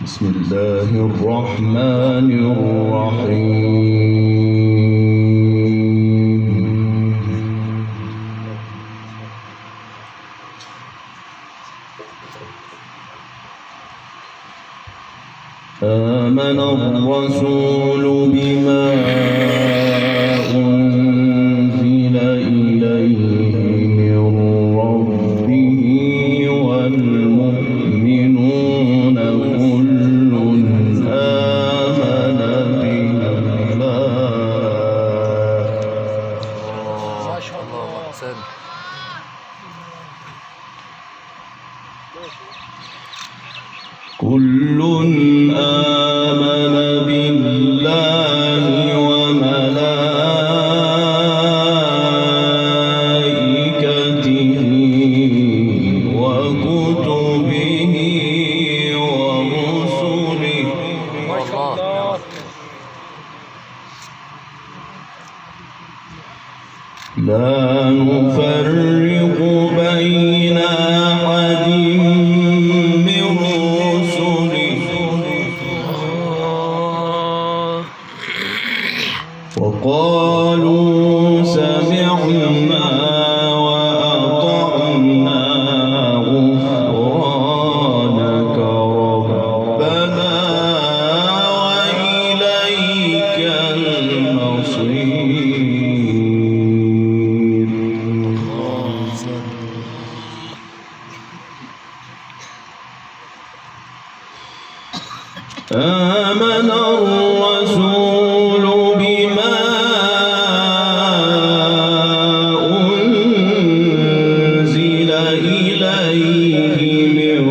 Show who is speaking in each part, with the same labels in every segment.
Speaker 1: بسم الله الرحمن الرحيم. آمن الرسول بما أنزل إليه من ربه والمؤمنون كل آمن بالله.
Speaker 2: ما شاء الله أحسن.
Speaker 1: كل آمن بالله وملائكته وكتبه ورسله.
Speaker 2: ما شاء الله.
Speaker 1: لا نفرق بين أحد من رسله وقالوا سمعنا وأطعنا غفرانك ربنا وإليك المصير. آمن الرسول بما أنزل إليه من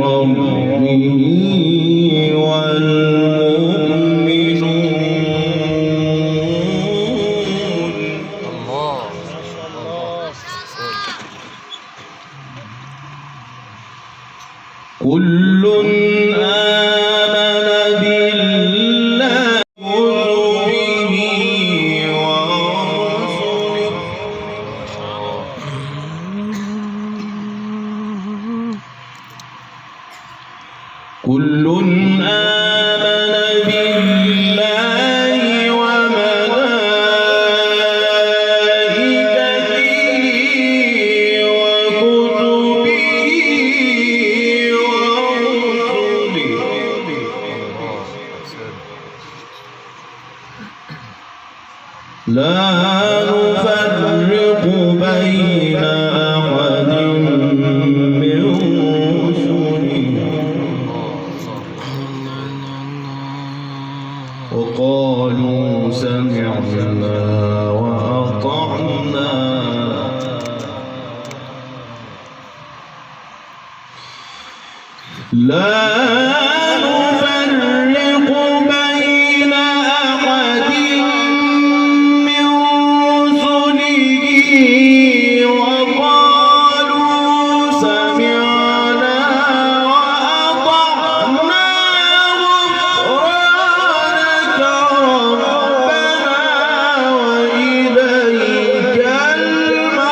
Speaker 1: ربه والمؤمنون.
Speaker 2: الله.
Speaker 1: كل آمن بالله وكتبه ورسله. كل آمن بالله وملائكته وكتبه ورسله. لا نفرق بين أحد من رسله وقالوا سمعنا وأطعنا لا نفرق بين أحد من رسله وقالوا سمعنا وأطعنا غفرانك ربنا وإليك المصير.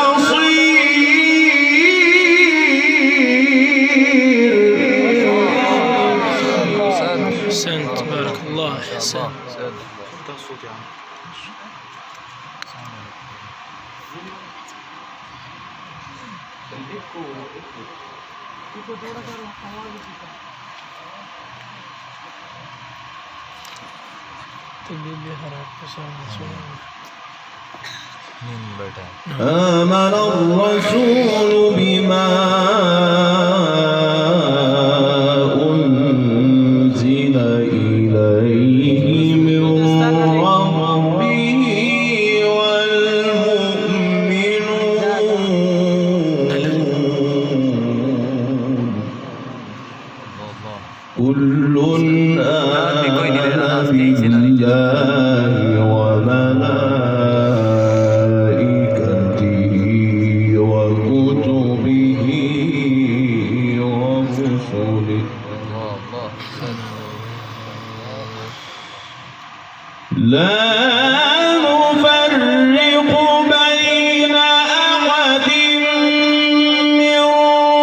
Speaker 3: أحسنت، بارك الله. أحسنت.
Speaker 1: آمن الرسول بما أنزل إليه من ربه والمؤمنون كل آمن بالله وملائكته وكتبه ورسله. لا نفرق بين أحد من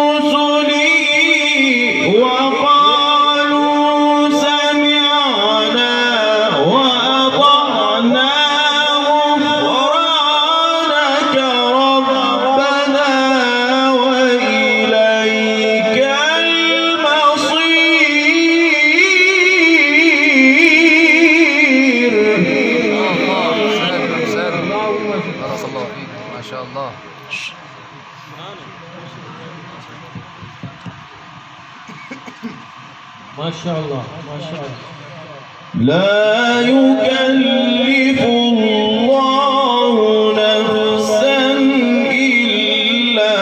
Speaker 1: رسله وقالوا
Speaker 3: ما شاء الله ما شاء الله.
Speaker 1: لا يكلف الله نفسا إلا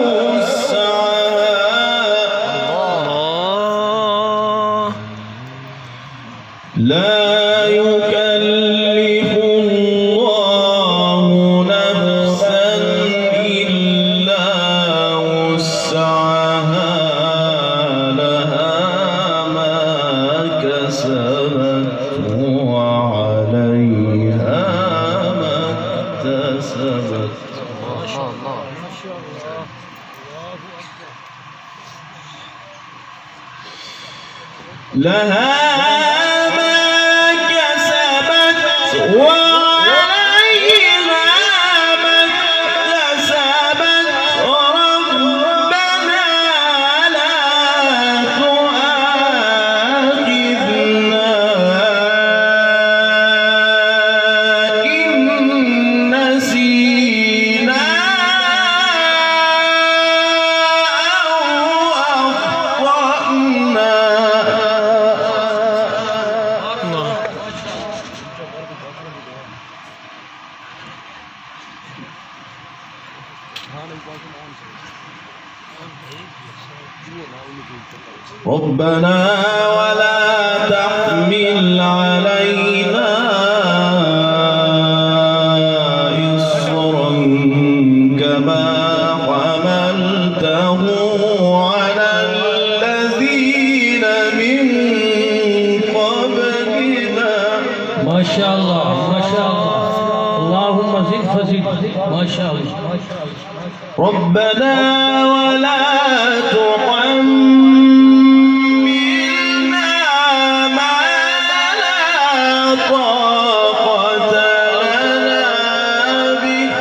Speaker 1: وسعها. لا يكلف الله نفسا إلا وسعها لها ما كسبت وعليها ما اكتسبت. لها ما كسبت وعليها ما اكتسبت. ربنا لا تؤاخذنا إن نسينا أو أخطأنا. ربنا ولا تحمل علينا إصرا كما حملته على الذين من قبلنا.
Speaker 3: ما شاء الله ما شاء الله. اللهم زد فزد. ما شاء الله.
Speaker 1: ربنا ولا تحملنا ما لا طاقة لنا به.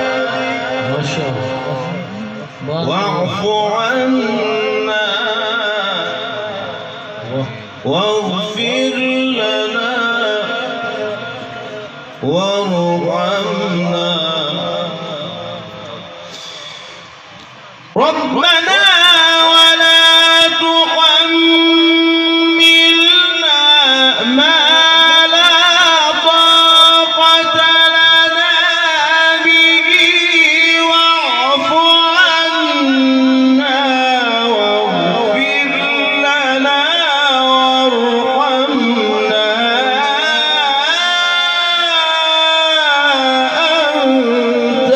Speaker 3: ما شاء الله.
Speaker 1: واعف عنا واغفر لنا وارحمنا. ربنا ولا تحملنا ما لا طاقة لنا به. واعف عنا واغفر لنا وارحمنا. أنت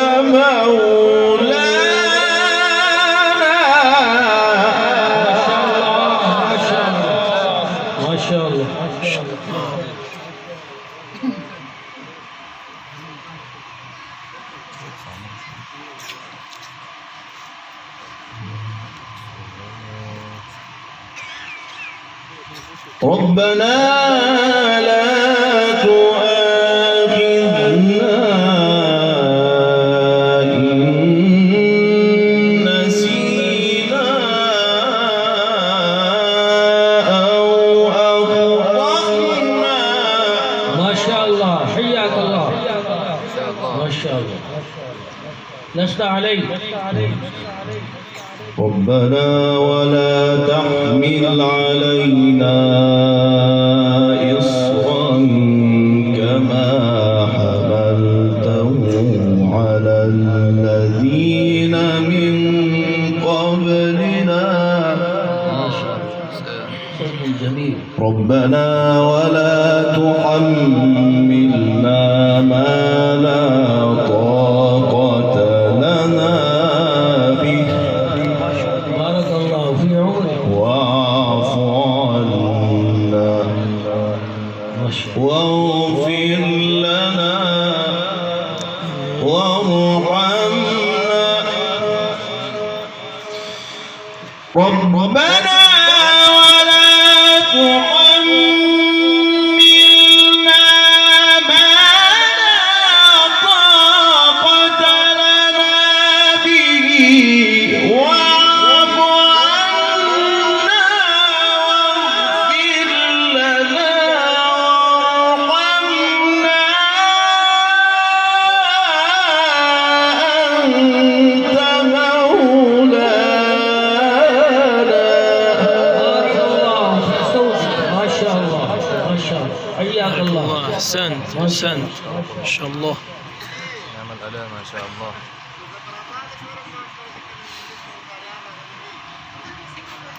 Speaker 3: ما شاء الله.
Speaker 1: ربنا لا تؤاخذنا إن نسينا أو أخطأنا.
Speaker 3: ما شاء الله. حياك الله. ما شاء الله. لست عليك.
Speaker 1: ربنا ولا تحمل علينا إصرا كما حملته على الذين من قبلنا.
Speaker 3: جميل.
Speaker 1: ربنا ولا تحملنا ما لا طاقة لنا به.
Speaker 3: بارك الله في عمرك.
Speaker 1: واعف عنا
Speaker 3: ما شاء الله.
Speaker 1: واغفر لنا وارحمنا. ربنا ولا تحملنا ما لا طاقة لنا به. واعف عنا واغفر لنا وارحمنا. أنت مولانا.
Speaker 4: أحسنت ما شاء الله.
Speaker 2: نعم الأداء ما شاء الله.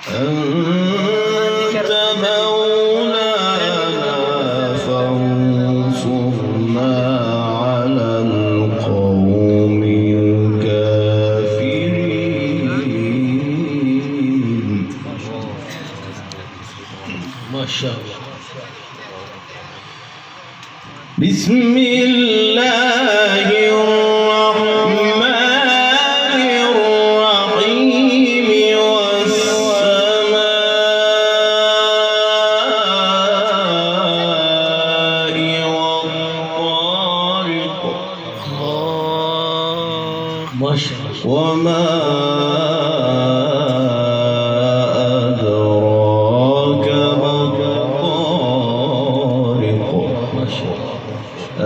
Speaker 1: أنت مولانا فانصرنا على القوم الكافرين.
Speaker 3: ما شاء الله.
Speaker 1: بسم الله الرحمن الرحيم والسماء والطارق
Speaker 3: ما شاء الله.
Speaker 1: وما أدراك ما الطارق
Speaker 3: ما شاء الله.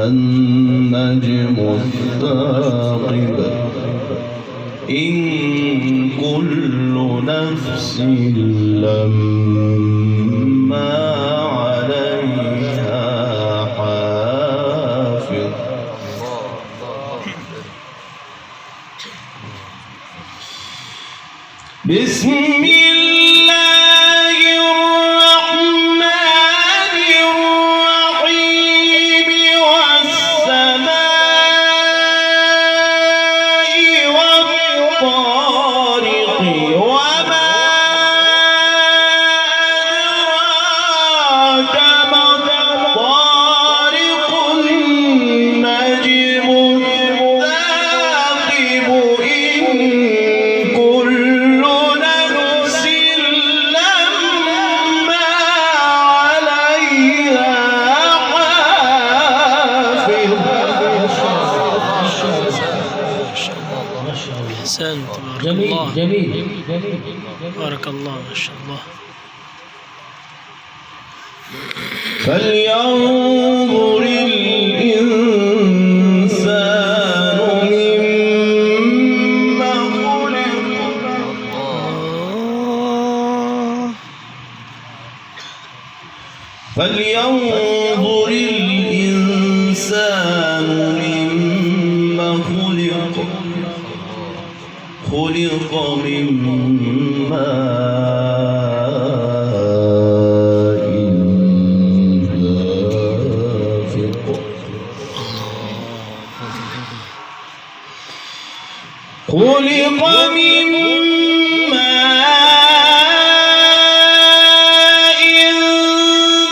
Speaker 1: النجم الثاقب إن كل نفس لما عليها حافظ. بسم الله الرحمن الرحيم والسماء والطارق وما أدراك ما الطارق النجم الثاقب إن كل نفس لما عليها حافظ.
Speaker 4: أحسنت بارك
Speaker 3: جميل
Speaker 4: الله.
Speaker 3: جميل جميل.
Speaker 4: بارك الله ما شاء الله.
Speaker 1: فلينظر الإنسان مما خلق. فلينظر الإنسان مما خلق. خلق من ماء دافق. خلق من ماء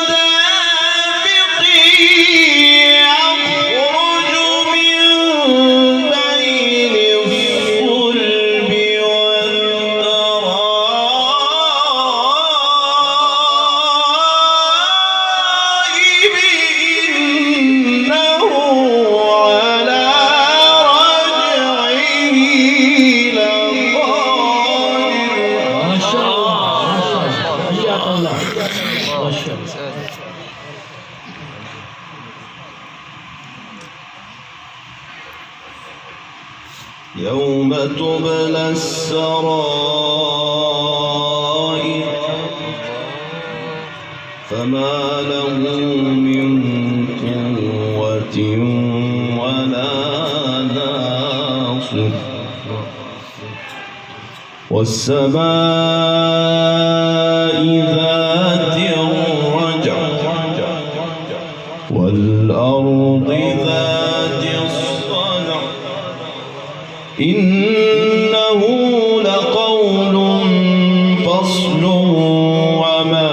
Speaker 1: دافق يخرج من بين الصلب والترائب إنه على رجعه لقادر.
Speaker 3: ما شاء الله. حياك الله. ما شاء الله.
Speaker 1: يوم تبلى السرائر فما له من قوة ولا ناصر. والسماء ذات الرجع والأرض ذات الصدع إنه لقول فصل وما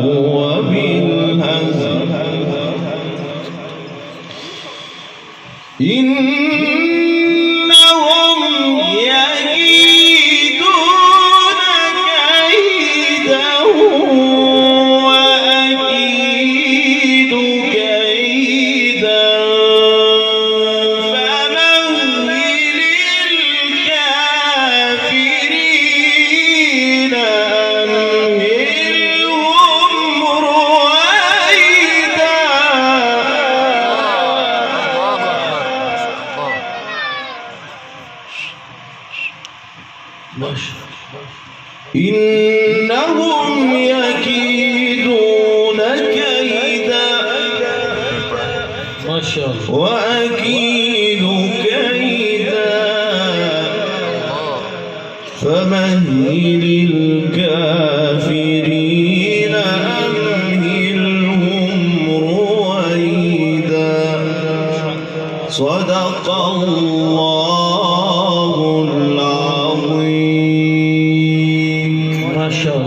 Speaker 1: هو بالهزل. إنهم يكيدون كيدا وأكيد كيدا فمهل الكافرين أمهلهم رويدا.
Speaker 3: ما شاء الله.
Speaker 1: إنهم يكيدون كيدا
Speaker 3: شاء الله
Speaker 1: وأكيد كيدا فمهل الكافرين أمهلهم رويدا صدق الله العظيم.
Speaker 3: ما شاء الله.